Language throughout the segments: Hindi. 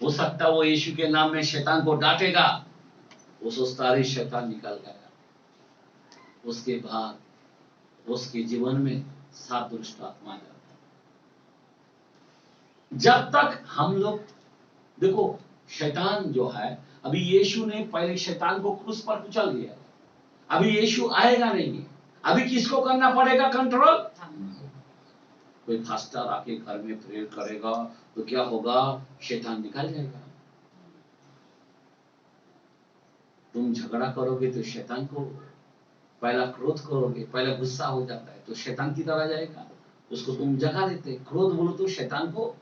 हो सकता है वो यीशु के नाम में शैतान को डांटेगा, वो सोचता है शैतान निकल गया, उसके बाद उसके जीवन में 7 दुष्ट आत्मा आ जाता है। जब तक हम लोग देखो, शैतान जो है, अभी यीशु ने पहले शैतान को क्रूस पर कुचल दिया, अभी यीशु आएगा नहीं, अभी किसको करना पड़ेगा कंट्रोल? कोई फास्टर आके घर में प्रेयर करेगा तो क्या होगा? शैतान निकल जाएगा। तुम झगड़ा करोगे तो शैतान को, पहला क्रोध करोगे, पहला गुस्सा हो जाता है तो शैतान की तरह जाएगा, उसको तुम जगा देते। क्रोध बोलो तो शैतान को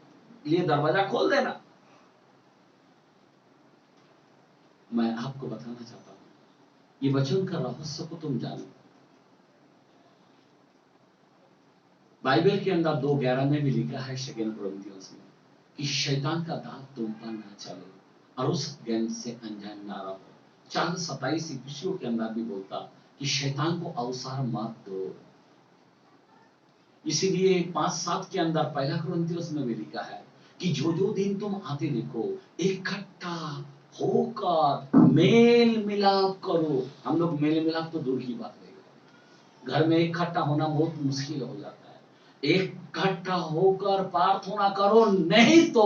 लिए दरवाजा खोल देना। मैं आपको बताना चाहता हूं, ये वचन का रहस्य को तुम जानो। बाइबल के अंदर 2:11 में भी लिखा है, 2 कोरिन्थियंस में, कि शैतान का दांत तुम पर ना चले और उस ज्ञान से अनजान ना रहो। 4:27 इफिसियों के अंदर भी बोलता कि शैतान को अवसर मत दो। इसीलिए 5:7 के अंदर 1 कोरिन्थियंस में भी लिखा है कि जो जो दिन तुम आते देखो, इकट्ठा होकर मेल मिलाप करो। हम लोग मेल मिलाप तो दूर की बात है, घर में इकट्ठा होना बहुत मुश्किल हो जाता है। इकट्ठा होकर प्रार्थना करो, नहीं तो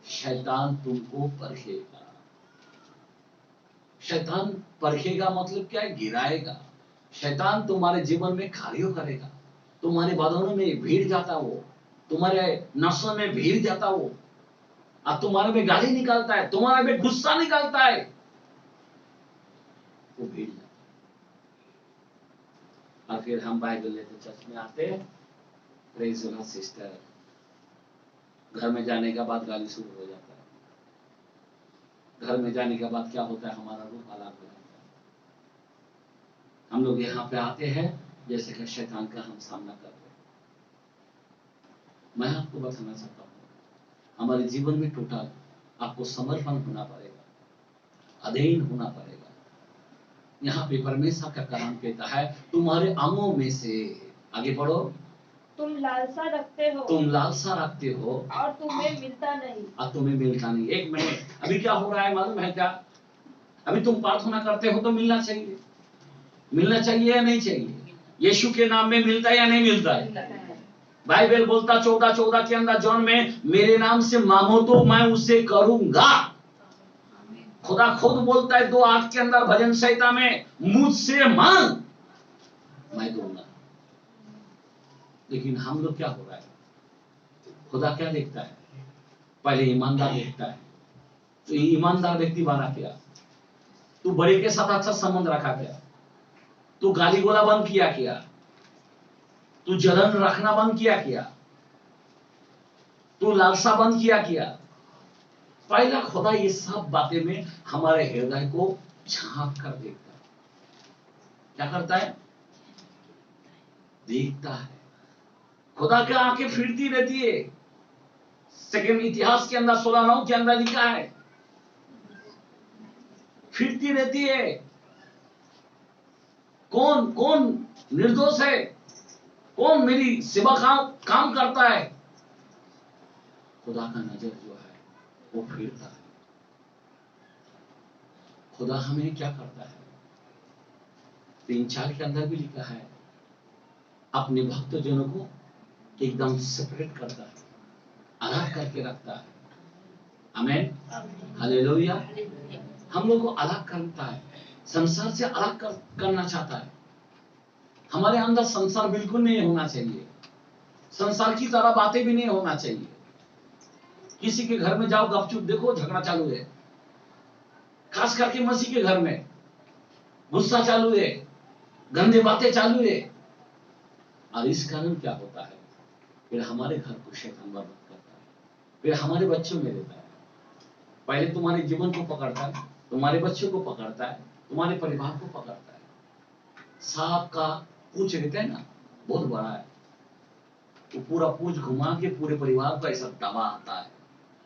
शैतान तुमको परखेगा। शैतान परखेगा मतलब क्या है? गिराएगा। शैतान तुम्हारे जीवन में कार्य करेगा, तुम्हारे बदनों में भीड़ जाता वो, तुम्हारे नसों में भीड़ जाता वो, और तुम्हारे में गाली निकालता है, तुम्हारे में गुस्सा निकालता है, वो भीड़ जाता है। और फिर हम बाइबल लेते चर्च में आते, प्रेज द लॉर्ड सिस्टर, घर में जाने के बाद गाली शुरू हो जाता है। घर में जाने के बाद क्या होता है? हमारा रूप अलग हो जाता है। हम लोग यहाँ पे आते हैं जैसे कि शैतान का हम सामना कर रहे हैं। मैं आपको बताना चाहता हूँ, हमारे जीवन में टोटल आपको समर्पण होना पड़ेगा, अधीन होना पड़ेगा। यहाँ पे परमेश्वर का कलाम कहता है, तुम्हारे अंगों में से, आगे बढ़ो, तुम लालसा रखते हो और तुम्हें मिलता नहीं। एक मिनट, अभी क्या हो रहा है मालूम है क्या? अभी तुम प्रार्थना करते हो तो मिलना चाहिए, मिलना चाहिए या नहीं चाहिए? यीशु के नाम में मिलता है या नहीं मिलता है? बाइबल बोलता 14:14 के अंदर जॉन में, मेरे नाम से मांगो तो मैं उसे करूंगा। खुदा खुद बोलता है 2:8 के अंदर भजन संहिता में, मुझसे मांग मैं दूंगा। लेकिन हम लोग क्या हो रहा है? खुदा क्या देखता है? पहले ईमानदार देखता है। तो ईमानदार व्यक्ति बना क्या? तू बड़े के साथ अच्छा संबंध रखा क्या? तू गाली गोला बंद किया क्या? तू जलन रखना बंद किया क्या? तू लालसा बंद किया क्या? पहला खुदा ये सब बातें में हमारे हृदय को झांक कर देखता है। क्या करता है? देखता है। खुदा की आंखें फिरती रहती है। सेकंड इतिहास के अंदर 16:9 के अंदर लिखा है, फिरती रहती है। कौन कौन निर्दोष है? कौन मेरी सेवा काम करता है? खुदा का नजर जो है वो फिरता है। खुदा हमें क्या करता है? 3:4 के अंदर भी लिखा है, अपने भक्तजनों को एकदम सेपरेट करता है, अलग करके रखता है। आमीन, हालेलुया। हम लोग को अलग करता है, संसार से अलग करना चाहता है। हमारे अंदर संसार बिल्कुल नहीं होना चाहिए, संसार की तरह बातें भी नहीं होना चाहिए। किसी के घर में जाओ, गपचुप देखो झगड़ा चालू है, खास करके मसीह के घर में गुस्सा चालू है, गंदे बातें चालू है। और इस कारण क्या होता है? फिर हमारे घर को शैतान बर्बाद करता है, फिर हमारे बच्चों में रहता है। पहले तुम्हारे जीवन को पकड़ता है, तुम्हारे बच्चों को पकड़ता है, तुम्हारे परिवार को पकड़ता है। सांप का पूंछ रहता है ना, बहुत बड़ा है, वो पूरा पूंछ घुमा के पूरे परिवार को ऐसा दबा आता है।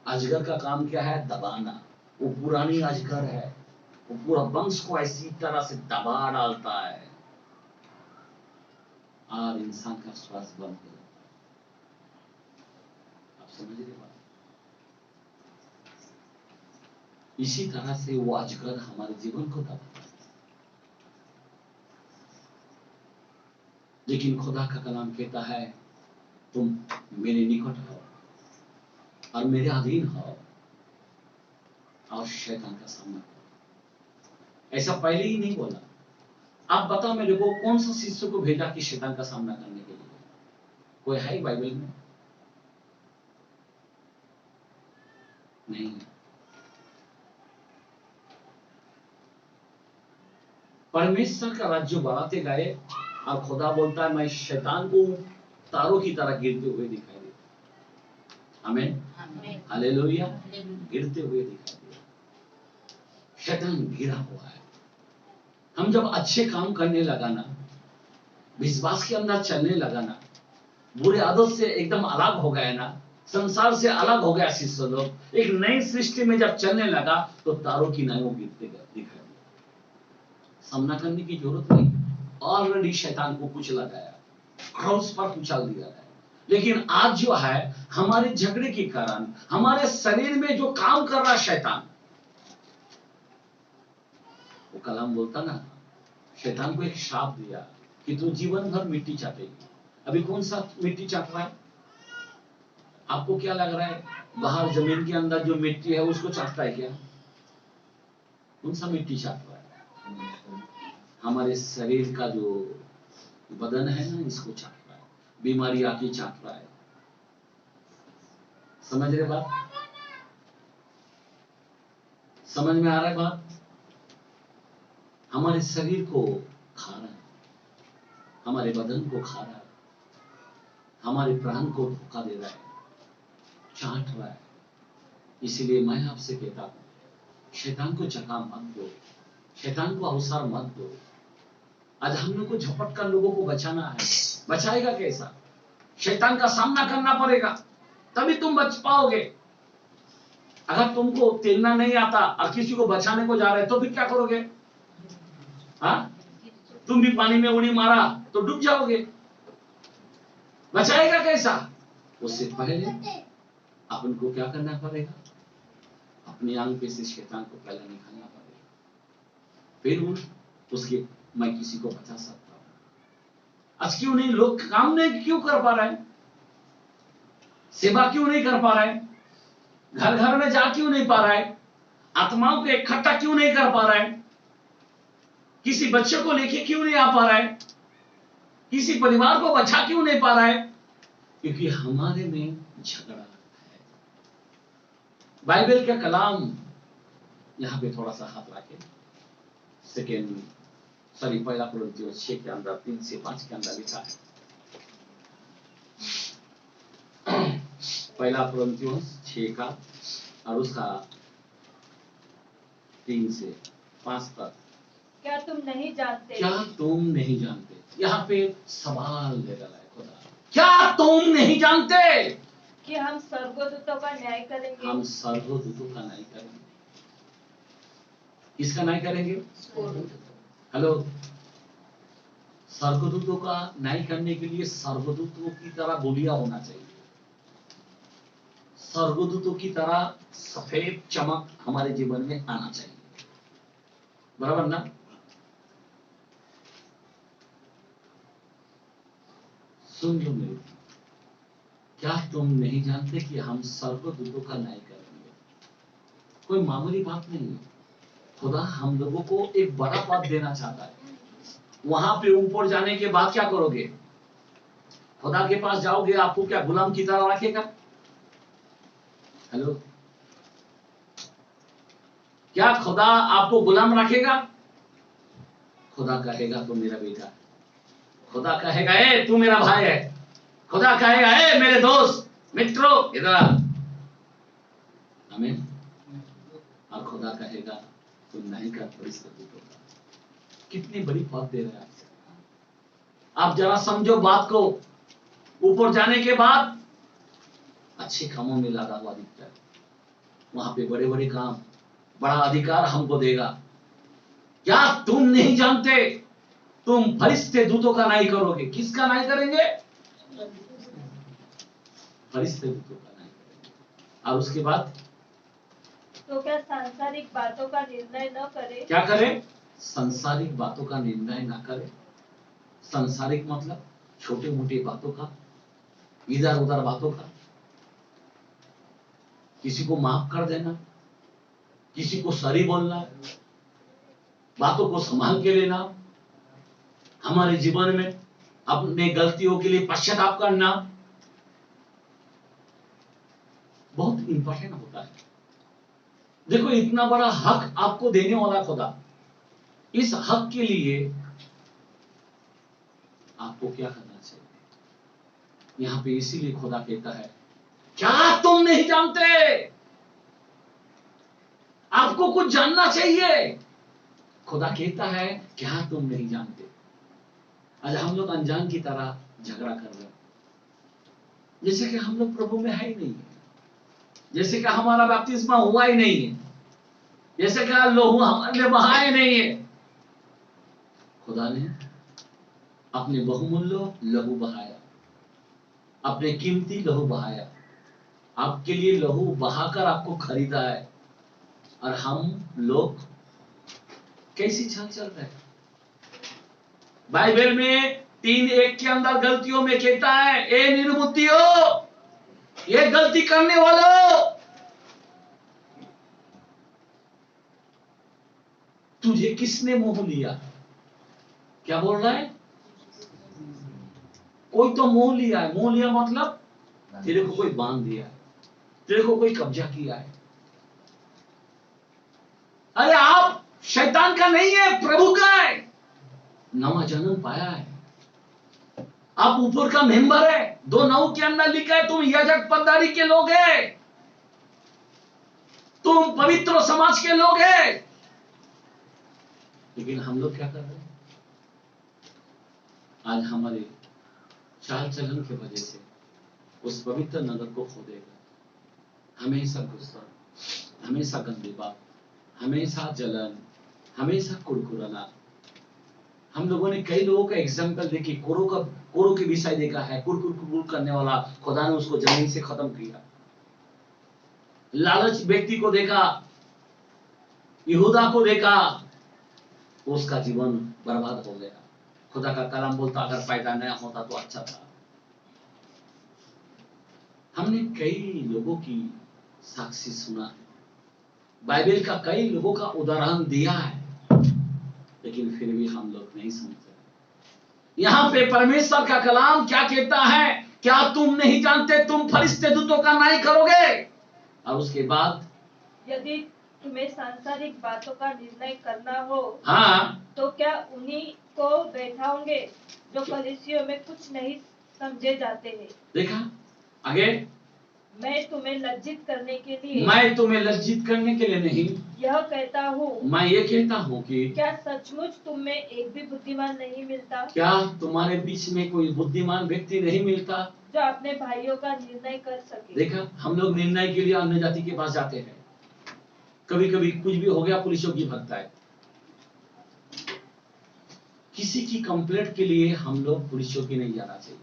अजगर का काम क्या है? दबाना। वो पुरानी अजगर है, वो पूरा वंश को ऐसी तरह से दबा डालता है और इंसान का श्वास बंद हो जाता है। आप समझ रहे बात? इसी तरह से वो अजगर हमारे जीवन को दबाता है। लेकिन खुदा का कलाम कहता है तुम मेरे निकट हो और मेरे अधीन हो और शैतान का सामना करो। ऐसा पहले ही नहीं बोला। आप बताओ मेरे को कौन सा शिष्य को भेजा कि शैतान का सामना करने के लिए? कोई है बाइबल में? नहीं। परमेश्वर का राज्य बढ़ाते गए और खुदा बोलता है मैं शैतान को तारों की तरह गिरते हुए दिखाई देता। आमीन, हालेलुया। गिरते हुए दिखाई देता। शैतान गिरा हुआ है। हम जब अच्छे काम करने लगा ना, विश्वास के अंदर चलने लगा ना, बुरे आदत से एकदम अलग हो गए ना, संसार से अलग हो गया शिष्य लोग, एक नई सृष्टि में जब चलने लगा तो तारों की नावों गिरते दिखाई दिया। सामना करने की जरूरत नहीं, ऑलरेडी शैतान को कुचला गया, क्रॉस पर कुचल दिया गया। लेकिन आज जो है हमारे झगड़े के कारण हमारे शरीर में जो काम कर रहा शैतान, वो कलाम बोलता ना, शैतान को एक श्राप दिया कि तू जीवन भर मिट्टी चाटेगी। अभी कौन सा मिट्टी चाट रहा है? आपको क्या लग रहा है? बाहर जमीन के अंदर जो मिट्टी है उसको चाटता है क्या? कौन सा मिट्टी चाट रहा है? हमारे शरीर का जो बदन है ना, इसको चाट रहा है, बीमारी आके चाट रहा है। समझ रहे बात? समझ में आ रहा है बात? हमारे शरीर को खा रहा है, हमारे बदन को खा रहा है, हमारे प्राण को धोखा दे रहा है, चाट रहा है। इसलिए मैं आपसे कहता हूं, शैतान को जगह मत दो, शैतान को अवसर मत दो। आज हम लोग को झपट कर लोगों को बचाना है। बचाएगा कैसा? शैतान का सामना करना पड़ेगा, तभी तुम बच पाओगे। अगर तुमको तैरना नहीं आता और किसी को बचाने को जा रहे तो फिर क्या करोगे? हाँ, तुम भी पानी में उड़ी मारा तो डूब जाओगे। बचाएगा कैसा? उससे पहले अपन को क्या करना पड़ेगा? अपने आंग पे से शैतान को पहले निकालना पड़ेगा, फिर उसके मैं किसी को बचा सकता हूं। आज क्यों नहीं लोग काम नहीं क्यों कर पा रहे? सेवा क्यों नहीं कर पा रहे? घर घर में जा क्यों नहीं पा रहा है? आत्माओं को इकट्ठा क्यों नहीं कर पा रहा है? किसी बच्चे को लेके क्यों नहीं आ पा रहा है? किसी परिवार को बचा क्यों नहीं पा रहा है? क्योंकि हमारे में झगड़ा है। बाइबल का कलाम यहां पे थोड़ा सा हाथ रखे, पहला कुरिन्थियों 6 के अंदर 3 से 5 के अंदर लिखा है। पहला कुरिन्थियों 6 का और उसका 3 से 5 तक। क्या तुम नहीं जानते? क्या तुम नहीं जानते? यहाँ पे सवाल दे डाला है खुदा। क्या तुम नहीं जानते कि हम स्वर्गदूतों का न्याय करेंगे? हम स्वर्गदूतों का न्याय करेंगे। किसका न्याय करेंगे? हेलो, स्वर्गदूतों का न्याय करने के लिए स्वर्गदूतों की तरह बोलिया होना चाहिए, स्वर्गदूतों की तरह सफेद चमक हमारे जीवन में आना चाहिए, बराबर ना? सुन लो मेरे, क्या तुम नहीं जानते कि हम स्वर्गदूतों का न्याय करेंगे? कोई मामूली बात नहीं है। खुदा हम लोगों को एक बड़ा पद देना चाहता है। वहां पे ऊपर जाने के बाद क्या करोगे? खुदा के पास जाओगे, आपको क्या गुलाम की तरह रखेगा? हेलो, क्या खुदा आपको गुलाम रखेगा? खुदा कहेगा तू मेरा बेटा है, खुदा कहेगा ए तू मेरा भाई है, खुदा कहेगा ए मेरे दोस्त मित्रों इधर आ। आमीन। और खुदा कहेगा तू नहीं कर परिस्थिति को। कितनी बड़ी बात दे रहा है आपसे। आप जरा समझो बात को। ऊपर जाने के बाद अच्छे कामों में लगा हुआ दिखता है, वहां पे बड़े बड़े काम, बड़ा अधिकार हमको देगा। क्या तुम नहीं जानते तुम फरिश्ते दूतों का न्याय करोगे? किसका न्याय करेंगे? फरिश्ते दूतों का न्याय करेंगे। और उसके बाद तो क्या सांसारिक बातों का निर्णय न करे? क्या करे? संसारिक बातों का निर्णय ना करे। संसारिक मतलब छोटे मोटे बातों का, इधर उधर बातों का, किसी को माफ कर देना, किसी को सॉरी बोलना, बातों को संभाल के लेना, हमारे जीवन में अपने गलतियों के लिए पश्चाताप करना बहुत इंपॉर्टेंट होता है। देखो, इतना बड़ा हक आपको देने वाला खुदा, इस हक के लिए आपको क्या करना चाहिए? यहां पे इसीलिए खुदा कहता है, क्या तुम नहीं जानते? आपको कुछ जानना चाहिए। खुदा कहता है, क्या तुम नहीं जानते? आज हम लोग अनजान की तरह झगड़ा कर रहे हैं, जैसे कि हम लोग प्रभु में है ही नहीं है, जैसे कि हमारा बपतिस्मा हुआ ही नहीं है, जैसे कि लहू हमने बहाए नहीं है। खुदा ने अपने बहुमूल्य लहू बहाया, अपने कीमती लहू बहाया, आपके लिए लहू बहाकर आपको खरीदा है। और हम लोग कैसी चाल चल रहे हैं? बाइबल में 3:1 के अंदर गलतियों में कहता है, ए निर्बुद्धियो, ये गलती करने वालों, तुझे किसने मोह लिया? क्या बोल रहा है? कोई तो मोह लिया है। मोह लिया मतलब तेरे को कोई बांध दिया है, तेरे को कोई कब्जा किया है। अरे आप शैतान का नहीं है, प्रभु का है, नवा जन्म पाया है, आप ऊपर का मेंबर है। 2:9 के अंदर लिखा है, तुम याजक पदारी के लोग हैं, तुम पवित्र समाज के लोग हैं। लेकिन हम लोग क्या कर रहे हैं? आज हमारे चाल चलन की वजह से उस पवित्र नगर को खो देगा। हमेशा गुस्सा, हमेशा गंदी बात, हमेशा जलन, हमेशा कुरकुराना। हम लोगों ने कई लोगों का एग्जाम्पल देखी, कोरो के विषय देखा है, कुरकुर करने वाला, खुदा ने उसको जमीन से खत्म किया। लालच व्यक्ति को देखा, यहूदा को देखा, उसका जीवन बर्बाद हो गया। खुदा का कलाम बोलता, अगर पैदा नया होता तो अच्छा था। हमने कई लोगों की साक्षी सुना है, बाइबल का कई लोगों का उदाहरण दिया है, लेकिन फिर भी हम लोग नहीं समझते। यहां पे परमेश्वर का कलाम क्या कहता है? क्या तुम नहीं जानते तुम फरिश्ते दूतों का न्याय करोगे? और उसके बाद, यदि तुम्हें सांसारिक बातों का निर्णय करना हो, हाँ, तो क्या उन्हीं को बैठाओगे जो फरीसियों में कुछ नहीं समझे जाते हैं। देखा आगे, मैं तुम्हें लज्जित करने के लिए, मैं तुम्हें लज्जित करने के लिए नहीं, यह कहता हूँ, मैं ये कहता हूँ कि क्या सचमुच तुम में एक भी बुद्धिमान नहीं मिलता? क्या तुम्हारे बीच में कोई बुद्धिमान व्यक्ति नहीं मिलता जो अपने भाइयों का निर्णय कर सके? देखा, हम लोग निर्णय के लिए अन्य जाति के पास जाते हैं। कभी कभी कुछ भी हो गया, पुलिसों की भगता है। किसी की कंप्लेंट के लिए हम लोग पुलिसों की नहीं जाना चाहिए।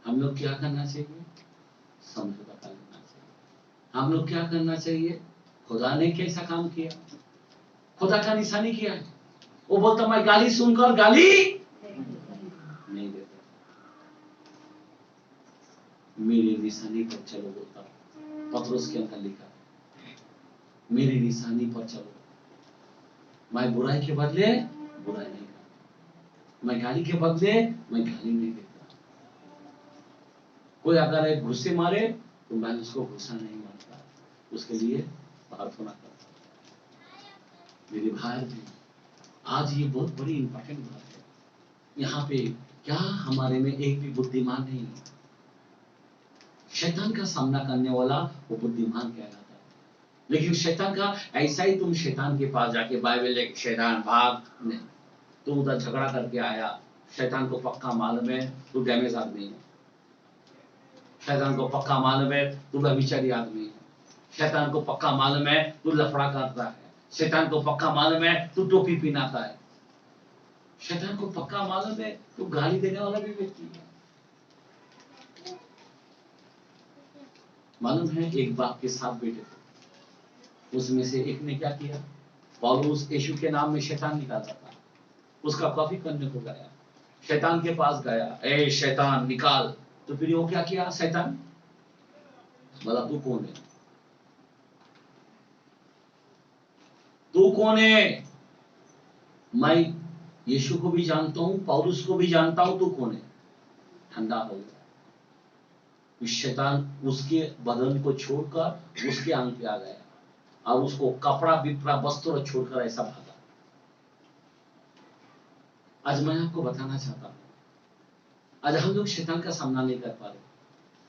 हम लोग क्या करना चाहिए? समझौता कर लेना चाहिए। हम लोग क्या करना चाहिए? खुदा ने कैसा काम किया, खुदा का निशानी किया है। वो बोलता, मैं गाली सुनकर गाली नहीं देता, मेरी निशानी पर चलो बोलता। पत्रोस के अंदर लिखा है, मेरी निशानी पर चलो। मैं बुराई के बदले बुराई नहीं करता, मैं गाली के बदले मैं गाली नहीं देता। कोई अगर एक गुस्से मारे तो मैं उसको गुस्सा नहीं मारता, उसके लिए प्रार्थना करता। मेरे भाई बहन, आज ये बहुत बड़ी इंपॉर्टेंट बात है। यहाँ पे क्या हमारे में एक भी बुद्धिमान नहीं है? शैतान का सामना करने वाला वो बुद्धिमान कहलाता है। लेकिन शैतान का ऐसा ही, तुम शैतान के पास जाके बाइबल लेके शैतान भाग नहीं, तू उधर झगड़ा करके आया, शैतान को पक्का मालूम है तू डैमेज आदमी है, शैतान को पक्का मालूम है तू व्यभिचारी आदमी है, शैतान को पक्का मालूम है तू लफड़ा करता है, शैतान को पक्का मालूम है तू टोपी पहनाता है, शैतान को पक्का मालूम है तू गाली देने वाला भी व्यक्ति है। मालूम है, एक बाप के 7 बेटे थे, उसमें से एक ने क्या किया, पौलुस यीशु के नाम में शैतान निकालता था, उसका कॉपी करने को गया, शैतान के पास गया, ए शैतान निकाल। तो फिर वो क्या किया, शैतान बोला तू कौन है, तू कौन है? मैं यीशु को भी जानता हूं, पौलुस को भी जानता हूं, तू कौन है? ठंडा हो गया। शैतान उसके बदन को छोड़कर उसके अंग पे आ गया और उसको कपड़ा बिपड़ा वस्त्र छोड़कर ऐसा भागा। आज मैं आपको बताना चाहता हूं, आज हम लोग शैतान का सामना नहीं कर पा रहे।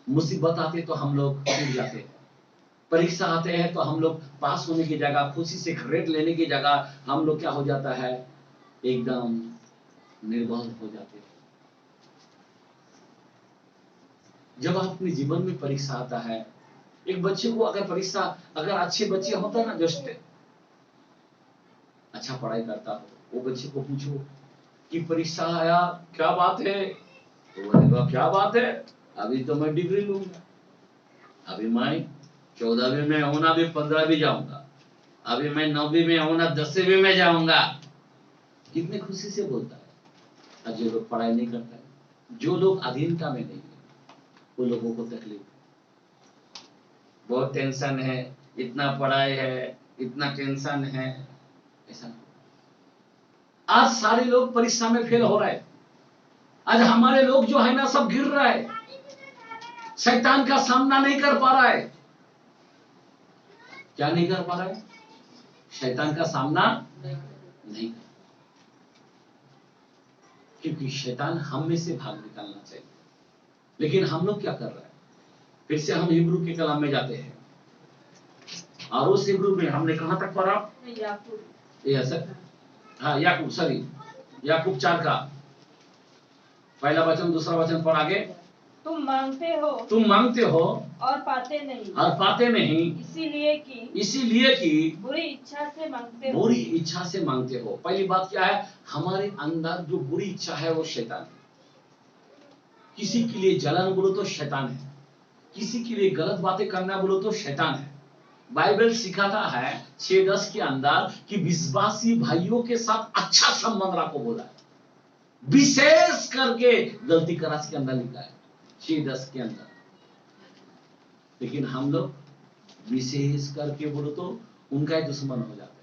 मुसीबत आते तो हम लोग टूट जाते हैं, परीक्षा आते हैं तो हम लोग पास होने की जगह, खुशी से ग्रेड लेने की जगह हम लोग क्या हो जाता है, एकदम निर्बल हो जाते हैं। जब अपने जीवन में परीक्षा आता है, एक बच्चे को अगर परीक्षा, अगर अच्छे बच्चे होता है ना, जो अच्छा पढ़ाई करता हो, वो बच्चे को पूछो कि परीक्षा आया, क्या बात है, तो बोलेगा क्या बात है, अभी तो मैं डिग्री लूंगा, अभी मैं 14वीं में होना, भी 15वीं जाऊंगा, अभी मैं 9वीं में होना, 10वीं में जाऊंगा। कितने खुशी से बोलता है। और जो लोग पढ़ाई नहीं करता है, जो लोग अधीनता में नहीं है, वो लोगों को तकलीफ, बहुत टेंशन है, इतना पढ़ाई है, इतना टेंशन है, ऐसा। आज सारे लोग परीक्षा में फेल हो रहे हैं। आज हमारे लोग जो है ना, सब गिर रहा है, शैतान का सामना नहीं कर पा रहा है। क्या नहीं कर पा रहा है? शैतान का सामना नहीं कर, क्योंकि शैतान हम में से भाग निकालना चाहिए, लेकिन हम लोग क्या कर रहे हैं? फिर से हम हिब्रू के कलाम में जाते हैं, और उस हिब्रू में हमने कहां तक पढ़ा? हाँ, याकूब, सॉरी, याकूब 4 का पहला वचन, दूसरा वचन पर आगे, तुम मांगते हो और पाते नहीं, इसीलिए कि बुरी इच्छा से मांगते हो। पहली बात क्या है? हमारे अंदर जो बुरी इच्छा है वो शैतान है। किसी के लिए जलन बोलो तो शैतान है, किसी के लिए गलत बातें करना बोलो तो शैतान है। बाइबल सिखाता है 6:10 के अंदर कि विश्वासी भाइयों के साथ अच्छा संबंध रखो बोला है, विशेष करके गलती कराच के अंदर लिखा है 6:10 के अंदर। लेकिन हम लोग विशेष करके बोलो तो उनका ही दुश्मन हो जाता है।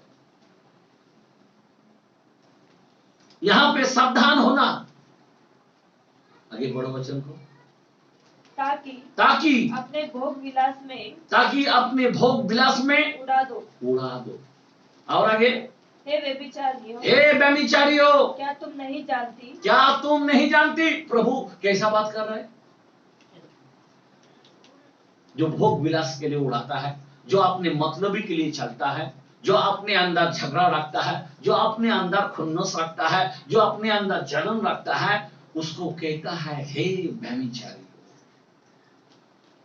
यहां पे सावधान होना। आगे बढ़ो वचन को, ताकि अपने भोग विलास में उड़ा दो। और आगे, हे व्यभिचारियों, क्या तुम नहीं जानती? प्रभु कैसा बात कर रहा है? जो भोग विलास के लिए उड़ाता है, जो अपने मतलबी के लिए चलता है, जो अपने अंदर झगड़ा रखता है, जो अपने अंदर खुन्नस रखता है, जो अपने अंदर जलन रखता है, उसको कहता है हे व्यभिचारी।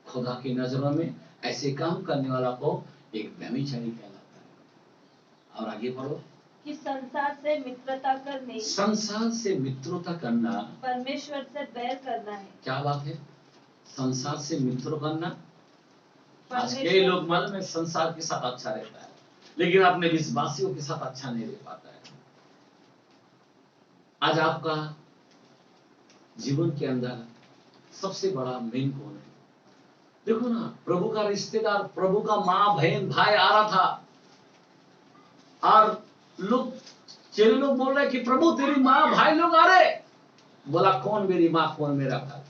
खुदा की नजरों में ऐसे काम करने वाला को एक व्यभिचारी कहलाता है। और आगे पढ़ो कि संसार से मित्रता करना परमेश्वर से बैर करना है। क्या बात है? संसार से मित्र करना। आज कई लोग मन में संसार के साथ अच्छा रहता है, लेकिन अपने विश्वासियों के साथ अच्छा नहीं रह पाता है। आज आपका जीवन के अंदर सबसे बड़ा मेन कौन है? देखो ना, प्रभु का रिश्तेदार, प्रभु का माँ, बहन, भाई आ रहा था, और लोग, चेले लोग बोल रहे कि प्रभु तेरी माँ भाई लोग आ रहे। बोला कौन मेरी माँ, कौन मेरा भाई?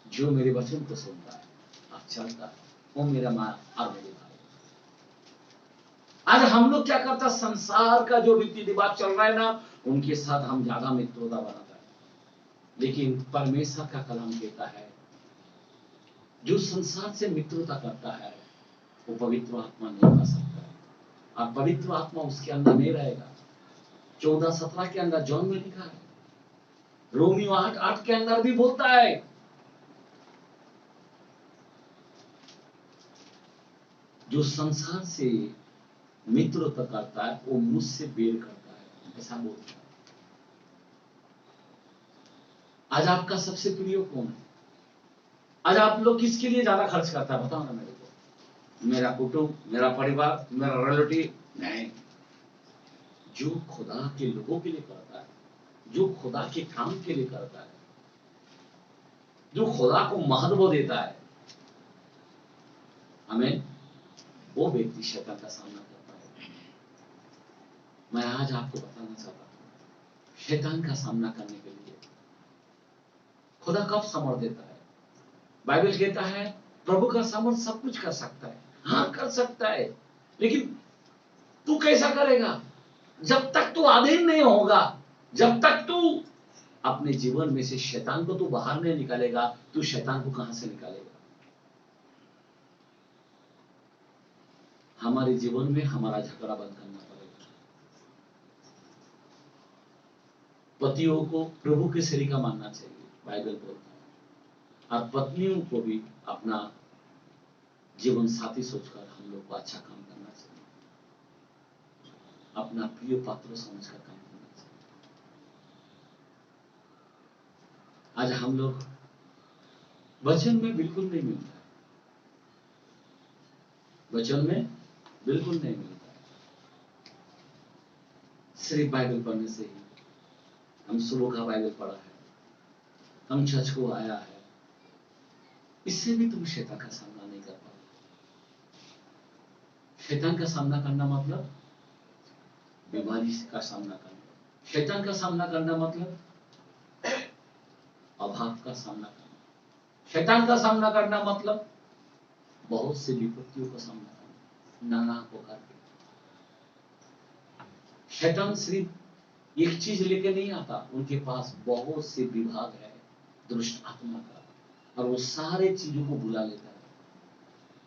जो मेरे वचन को सुनता है और चलता है, वो मेरा माँ और मेरे भाई। आज हम लोग क्या करता, संसार का जो रीति रिवाज चल रहा है ना, उनके साथ हम ज्यादा मित्रता बनाता है। लेकिन परमेश्वर का कलाम कहता है जो संसार से मित्रता करता है वो पवित्र आत्मा नहीं पा सकता है, और पवित्र आत्मा उसके अंदर नहीं रहेगा। 14:17 के अंदर जॉन में लिखा है, रोमियो 8:8 के अंदर भी बोलता है जो संसार से मित्रता करता है वो मुझसे बैर करता है, ऐसा बोलता है। आज आपका सबसे प्रिय कौन है? आज आप लोग किसके लिए ज्यादा खर्च करता है? बताओ ना मेरे को। मेरा कुटुंब, मेरा परिवार, मेरा रिलेटिव नहीं। जो खुदा के लोगों के लिए करता है, जो खुदा के काम के लिए करता है, जो खुदा को महत्व देता है, आमीन, वो व्यक्ति शैतान का सामना करता है। मैं आज आपको बताना चाहता हूं, शैतान का सामना करने के लिए खुदा कब समर्थ देता है? बाइबल कहता है प्रभु का समर्थ सब कुछ कर सकता है। हाँ, कर सकता है, लेकिन तू कैसा करेगा? जब तक तू अधीन नहीं होगा, जब तक तू अपने जीवन में से शैतान को तू बाहर नहीं निकालेगा, तू शैतान को कहां से निकालेगा? हमारे जीवन में हमारा झगड़ा बंद करना पड़ेगा। पतियों को प्रभु के सरीका मानना चाहिए, बाइबल बोलता है, और पत्नियों को भी अपना जीवन साथी सोचकर हम लोग को अच्छा काम करना चाहिए, अपना प्रिय पात्र समझकर काम करना चाहिए। आज हम लोग वचन में बिल्कुल नहीं मिलता है, वचन में बिल्कुल नहीं मिलता है। सिर्फ बाइबल पढ़ने से ही, हम सुबह का बाइबल पढ़ा है, हम चर्च को आया है, इससे भी तुम शैतान का सामना नहीं कर पाओगे। शैतान का सामना करना मतलब बीमारी का सामना करना, शैतान का सामना करना मतलब अभाव का सामना करना, शैतान का सामना करना मतलब बहुत से विपत्तियों का सामना करना, नाना प्रकार के। शैतान सिर्फ एक चीज लेके नहीं आता, उनके पास बहुत से विभाग है दुष्ट आत्मा का, और वो सारे चीजों को बुला लेता है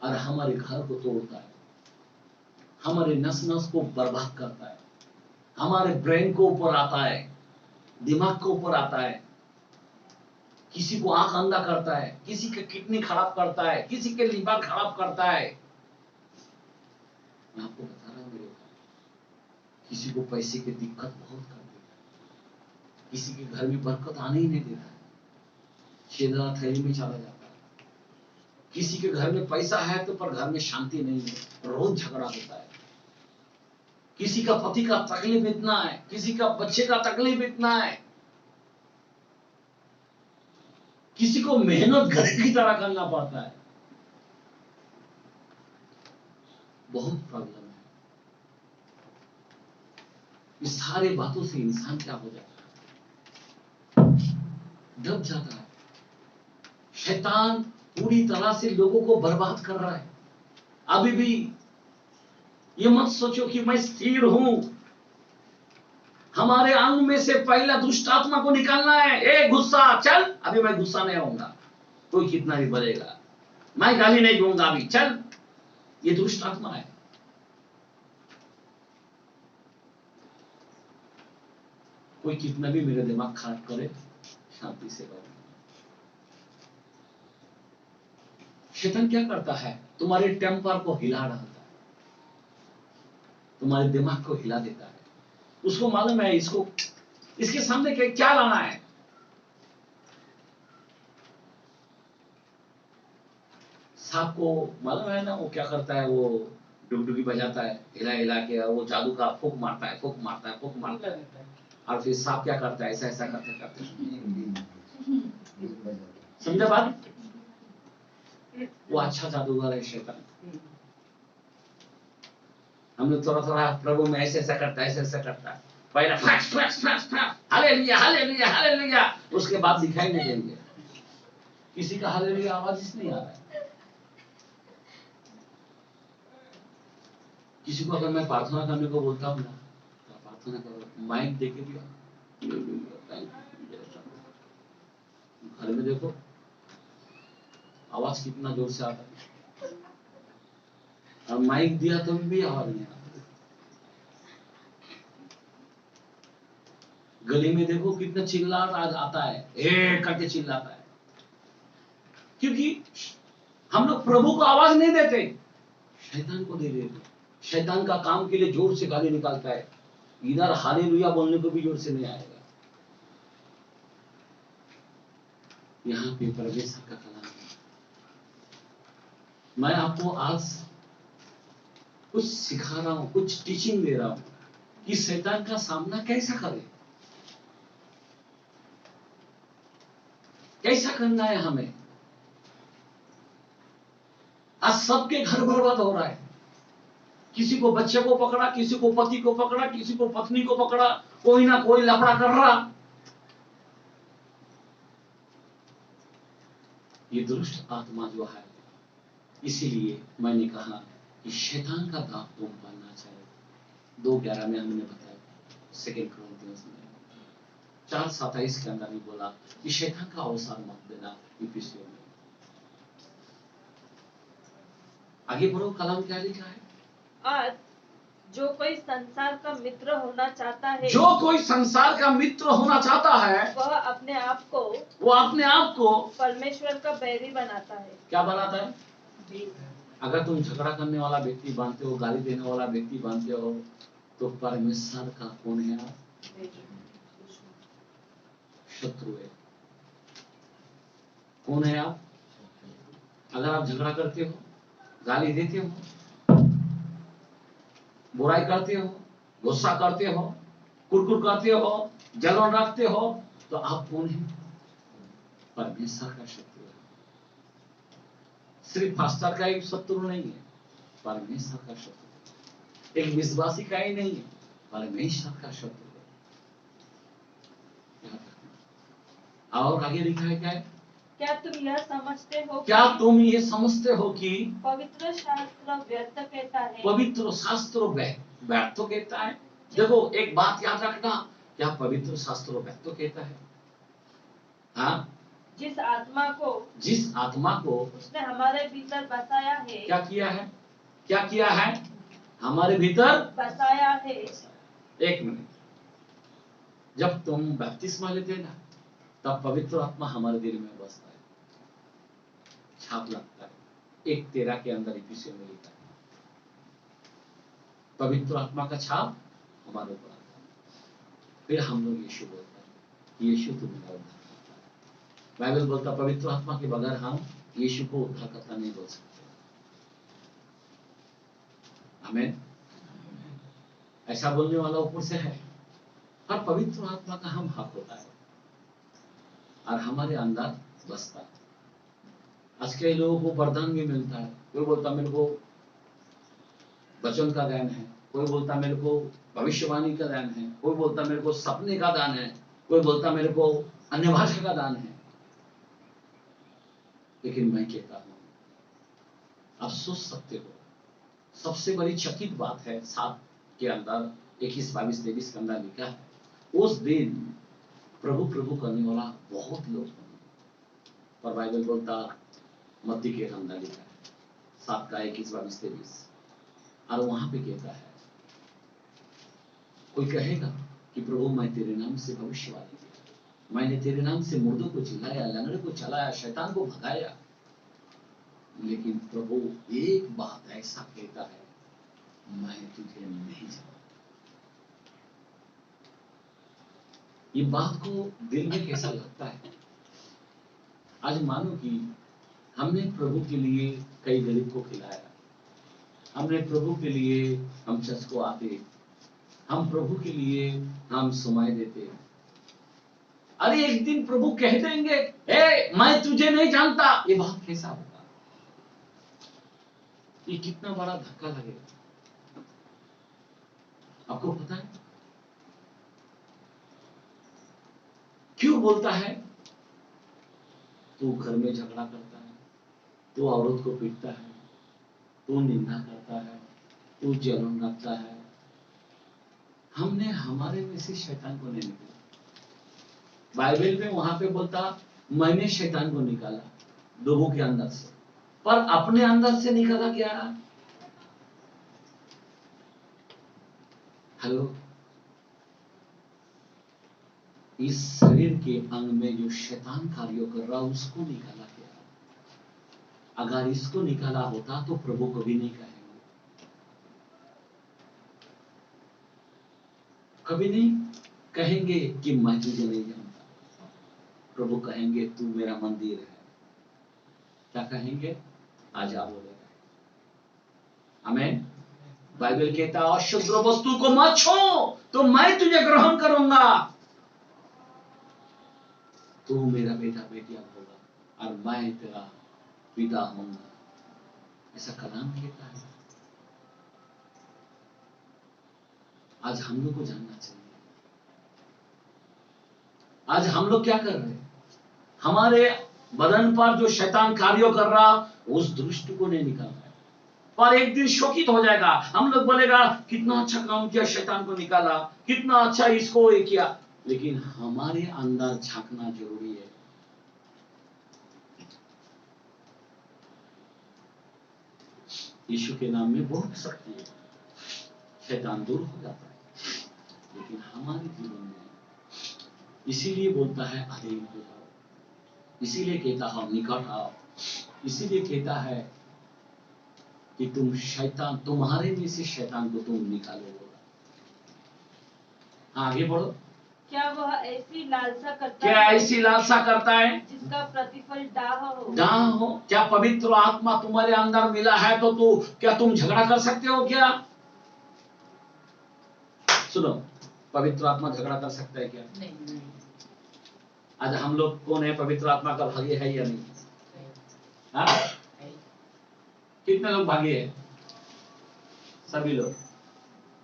और हमारे घर को तोड़ता है, हमारे नस नस को बर्बाद करता है, हमारे ब्रेन को ऊपर आता है, दिमाग को ऊपर आता है, किसी को आंख अंधा करता है, किसी के किडनी खराब करता है, किसी के लीवर खराब करता है। मैं आपको बता रहा हूं मेरे भाई, किसी को पैसे की दिक्कत बहुत कर देता है, किसी के घर में बरकत आने ही नहीं देता है, छेदा थैली में चला जाता है। किसी के घर में पैसा है तो पर घर में शांति नहीं है, रोज झगड़ा होता है। किसी का पति का तकलीफ इतना है, किसी का बच्चे का तकलीफ इतना है, किसी को मेहनत घर की तरह करना पड़ता है, बहुत प्रॉब्लम है। इस सारे बातों से इंसान क्या हो जाता है? दब जाता है। शैतान पूरी तरह से लोगों को बर्बाद कर रहा है। अभी भी ये मत सोचो कि मैं स्थिर हूं। हमारे अंग में से पहला दुष्ट आत्मा को निकालना है। ए गुस्सा, चल, अभी मैं गुस्सा नहीं होऊंगा, कोई कितना भी बोलेगा, मैं गाली नहीं दूंगा अभी, चल। ये दुष्ट आत्मा है। कोई कितना भी मेरा दिमाग खराब करे, शांति से करो। शैतान क्या करता है? तुम्हारे टेम्पर को हिला डालता है, तुम्हारे दिमाग को हिला देता है। उसको मालूम है इसको, इसके सामने क्या लाना है। सांप को मालूम है ना वो क्या करता है, वो डुगडुगी बजाता है, हिला हिला के, वो जादू का फूक मारता है, फूक मारता है, फूक मारता है, और फिर सांप क्या करता है, ऐसा ऐसा करते करते। समझा बात? वो अच्छा जादूगर है शैतान। हम लोग थोड़ा थोड़ा प्रभु में ऐसे ऐसा करता है, ऐसे ऐसा करता है, पहले फट फट फट फट हालेलुया हालेलुया हालेलुया, उसके बाद दिखाई नहीं देंगे। किसी का हालेलुया आवाज ही नहीं आ रहा है। किसी को अगर मैं प्रार्थना करने को बोलता हूँ ना, तो प्रार्थना करो, माइक देके दिया, घर में देखो आवाज कितना जोर से आता है, और माइक दिया तो भी आवाज नहीं आता। गली में देखो कितना चिल्लाता आता है, ए करके चिल्लाता है, क्योंकि हम लोग प्रभु को आवाज नहीं देते, शैतान को दे देते। शैतान का काम के लिए जोर से गाली निकालता है, इधर हालेलुया बोलने को भी जोर से नहीं आएगा। यहाँ पे परमेश्वर का कलाम है। मैं आपको आज कुछ सिखा रहा हूं, कुछ टीचिंग दे रहा हूं कि शैतान का सामना कैसा करें, कैसा करना है हमें। आज सबके घर बर्बाद हो रहा है, किसी को बच्चे को पकड़ा, किसी को पति को पकड़ा, किसी को पत्नी को पकड़ा, कोई ना कोई लफड़ा कर रहा। ये दुष्ट आत्मा जो है, इसीलिए मैंने कहा कि शैतान का दाव तुम बनना चाहिए। 2:11 में हमने बताया, 2 कोरिन्थियंस में 4:27 के अंदर भी बोला कि शैतान का अवसर मत देना। इफिसियों में आगे बढ़ो, कलाम क्या लिखा है? आज जो कोई संसार का मित्र होना चाहता है, जो कोई संसार का मित्र होना चाहता है, वह अपने आप को परमेश्वर का बैरी बनाता है। क्या बनाता है? अगर तुम झगड़ा करने वाला व्यक्ति बनते हो, गाली देने वाला व्यक्ति बनते हो, तो परमेश्वर का कौन है? आप शत्रु है। कौन है आप? अगर आप झगड़ा करते हो, गाली देते हो, बुराई करते हो, गुस्सा करते हो, कुरकुर करते हो, जलन रखते हो, तो आप कौन है? परमेश्वर का शत्रु है। सिर्फ पास्टर का एक शत्रु नहीं है, परमेश्वर का शत्रु। एक विश्वासी का ही नहीं है, परमेश्वर का शत्रु है। और आगे लिखा है क्या है? क्या तुम यह समझते हो? क्या तुम ये समझते हो कि पवित्र शास्त्र व्यर्थ कहता है? पवित्र शास्त्र व्यर्थ कहता है। देखो, एक बात याद रखना, क्या पवित्र शास्त्र व्यर्थ कहता है? हाँ, जिस आत्मा को उसने हमारे भीतर बसाया है। क्या किया है? क्या किया है? हमारे भीतर बसाया है। एक मिनट, जब तुम बपतिस्मा लेते ना, तब पवित्र आत्मा हमारे दिल में बसता है, छाप लगता है। 1:13 के अंदर इफिसियों में लिखा है, पवित्र आत्मा का छाप हमारे ऊपर आता है। फिर हम लोग यीशु बोलते हैं, यीशु तुम्हें उद्धार करता है। बाइबल बोलता, पवित्र आत्मा के बगैर हम यीशु को उद्धार करता नहीं बोल सकते। आमीन। ऐसा बोलने वाला ऊपर से है, पर पवित्र आत्मा का हम हक होता है और हमारे अंदर बसता है। आज के लोगों को वरदान भी मिलता है। कोई बोलता मेरे को वचन का दान है, कोई बोलता मेरे को भविष्यवाणी का दान है, कोई बोलता मेरे को सपने का दान है, कोई बोलता मेरे को अन्य भाषा का दान है। लेकिन मैं कहता हूं, आप सोच सकते हो, सबसे बड़ी चकित बात है 7 के अंदर 21, 22, 23 के अंदर लिखा है, उस दिन प्रभु प्रभु करने वाला बहुत लोग होंगे। पर बाइबल बोलता, मत्ती के अंदर लिखा है 7 का 21, 22, 23, और वहां पे कहता है, कोई कहेगा कि प्रभु मैं तेरे नाम से भविष्यवाणी किया, मैंने तेरे नाम से मुर्दों को चिल्लाया, लंगड़े को चलाया, शैतान को भगाया। लेकिन प्रभु एक बात ऐसा कहता है, मैं तुझे नहीं जानता। ये बात को दिल में कैसा लगता है? आज मानो कि हमने प्रभु के लिए कई गरीब को खिलाया, हमने प्रभु के लिए हम चर्च को आते, हम प्रभु के लिए हम समय देते। अरे एक दिन प्रभु कह देंगे, ए मैं तुझे नहीं जानता, ये बात कैसा होगा? ये कितना बड़ा धक्का लगेगा, आपको पता है? क्यों बोलता है? तू घर में झगड़ा करता है, तू औरत को पीटता है, तू निंदा करता है, तू जलन रखता है। हमने हमारे में से शैतान को नहीं निकाला। बाइबल में वहां पे बोलता, मैंने शैतान को निकाला लोगों के अंदर से, पर अपने अंदर से निकाला क्या? हेलो, इस शरीर के अंग में जो शैतान कार्य कर रहा, उसको निकाला क्या? अगर इसको निकाला होता तो प्रभु कभी नहीं कहेंगे, कभी नहीं कहेंगे कि मैं तुझे नहीं जानता। प्रभु कहेंगे तू मेरा मंदिर है। क्या कहेंगे? आजा बोलेगा। आमीन। बाइबल कहता है अशुद्ध वस्तु को मत छू, तो मैं तुझे ग्रहण करूंगा, तू मेरा बेटा बेटिया होगा और मैं तेरा पिता होऊंगा, ऐसा कलाम कहता है। आज हम लोग को जानना चाहिए, आज हम लोग क्या कर रहे हैं, हमारे बदन पर जो शैतान कार्य कर रहा उस दुष्ट को नहीं निकाल रहा है, पर एक दिन शोकित हो जाएगा, हम लोग बोलेगा कितना अच्छा काम किया, शैतान को निकाला, कितना अच्छा इसको ये किया, लेकिन हमारे अंदर झांकना जरूरी है। यीशु के नाम में बहुत शक्ति है, शैतान दूर हो जाता है, लेकिन हमारे जीवन में इसीलिए बोलता है अधीन हो जाओ, इसीलिए कहता है निकट आओ, इसीलिए कहता है कि तुम शैतान, तुम्हारे में से शैतान को तुम निकालोगे। आगे बढ़ो। क्या वह ऐसी लालसा करता क्या है ऐसी लालसा करता है जिसका प्रतिफल दाह हो? दाह हो। क्या पवित्र आत्मा तुम्हारे अंदर मिला है तो क्या तुम झगड़ा कर सकते हो क्या? सुनो, पवित्र आत्मा झगड़ा कर सकता है क्या? नहीं। आज हम लोग कौन है पवित्र आत्मा का भागी है या नहीं? हाँ? कितने लोग भागी है? सभी लोग,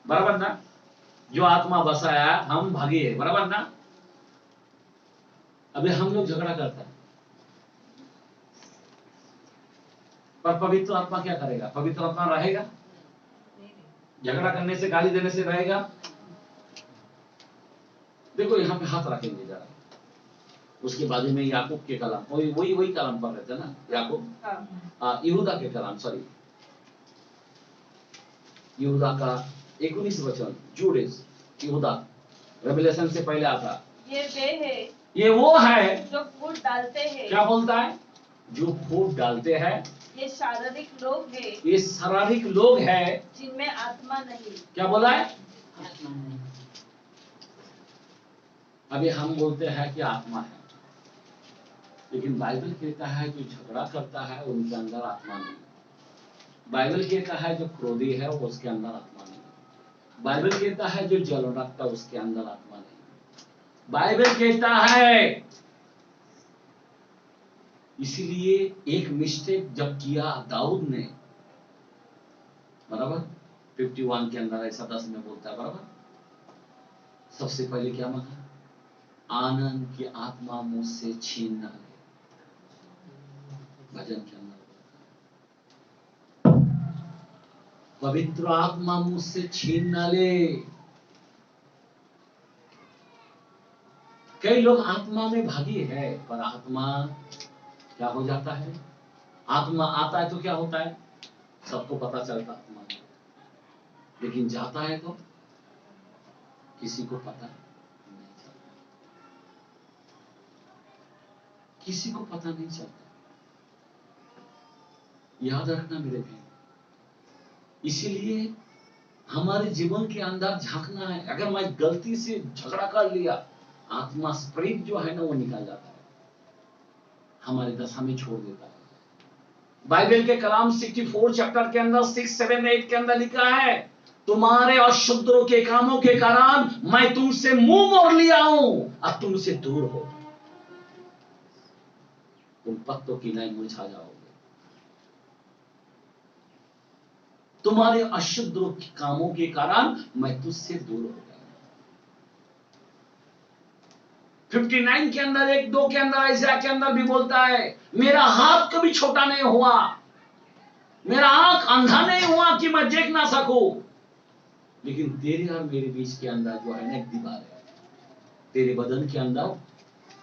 बराबर ना? जो आत्मा बसाया हम भागी है, बराबर ना? अभी हम लोग झगड़ा करता है, पर पवित्र आत्मा क्या करेगा? पवित्र आत्मा रहेगा? झगड़ा करने से, गाली देने से रहेगा? देखो यहाँ पे हाथ रखेंगे जरा, उसके बाजू में याकूब के कलाम, वही कलाम पढ़ रहे थे ना, याकूब, यहूदा के कलाम, सॉरी, यहूदा का 19 वचन, जूडेस, यहूदा, रेवलेशन से पहले आता। ये वो है जो फूट डालते हैं। क्या बोलता है? जो फूट डालते हैं। ये शारीरिक लोग हैं। ये शारीरिक लोग हैं जिनमें आत्मा नहीं। क्या बोला है? आत्मा नहीं। अभी हम बोलते हैं कि आत्मा है, लेकिन बाइबल कहता है जो झगड़ा करता है उनके अंदर आत्मा नहीं। बाइबल कहता है जो क्रोधी है वो उसके अंदर आत्मा नहीं। बाइबल कहता है जो जलन रखता है उसके अंदर आत्मा नहीं। बाइबल कहता है, इसीलिए एक मिस्टेक जब किया दाऊद ने, बराबर 51 के अंदर ऐसा 10 में बोलता है, बराबर, सबसे पहले क्या मांगा? आनंद की आत्मा मुझसे छीन ना ले। भजन के अंदर पवित्र आत्मा मुझसे छीन ना ले। कई लोग आत्मा में भागी है, पर आत्मा क्या हो जाता है? आत्मा आता है तो क्या होता है? सबको पता चलता आत्मा है, लेकिन जाता है तो किसी को पता नहीं चलता, किसी को पता नहीं चलता। याद रखना मेरे भाई, इसीलिए हमारे जीवन के अंदर झांकना है। अगर मैं गलती से झगड़ा कर लिया, आत्मा स्पिरिट जो है ना वो निकल जाता है, हमारी दशा में छोड़ देता है। बाइबल के कलाम 64 चैप्टर के अंदर 6, 7, 8 के अंदर लिखा है, तुम्हारे अशुद्धों के कामों के कारण मैं तुमसे मुंह मोड़ लिया हूं, अब तुमसे दूर हो, तुम पत्तों की नहीं मुरझा जाओगे। तुम्हारे अशुद्ध कामों के कारण मैं तुझसे दूर हो गया। 59 के अंदर 1-2 के अंदर ऐसा के अंदर भी बोलता है, मेरा हाथ कभी छोटा नहीं हुआ, मेरा आंख अंधा नहीं हुआ कि मैं देख ना सकूं, लेकिन तेरे और मेरे बीच के अंदर जो है ना एक दीवार है, तेरे बदन के अंदर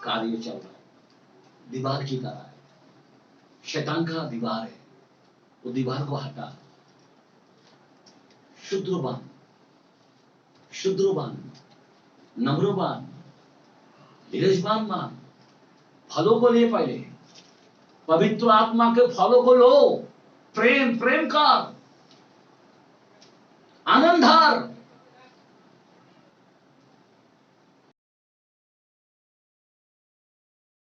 कार्य चल रहा है, दीवार की तरह है, शैतान का दीवार है, वो दीवार को हटा, शुद्रबान, नम्रबान, धीरजवान मान, फलों को ले, पहले पवित्र आत्मा के फलों को लो, प्रेम कर, आनंदधार,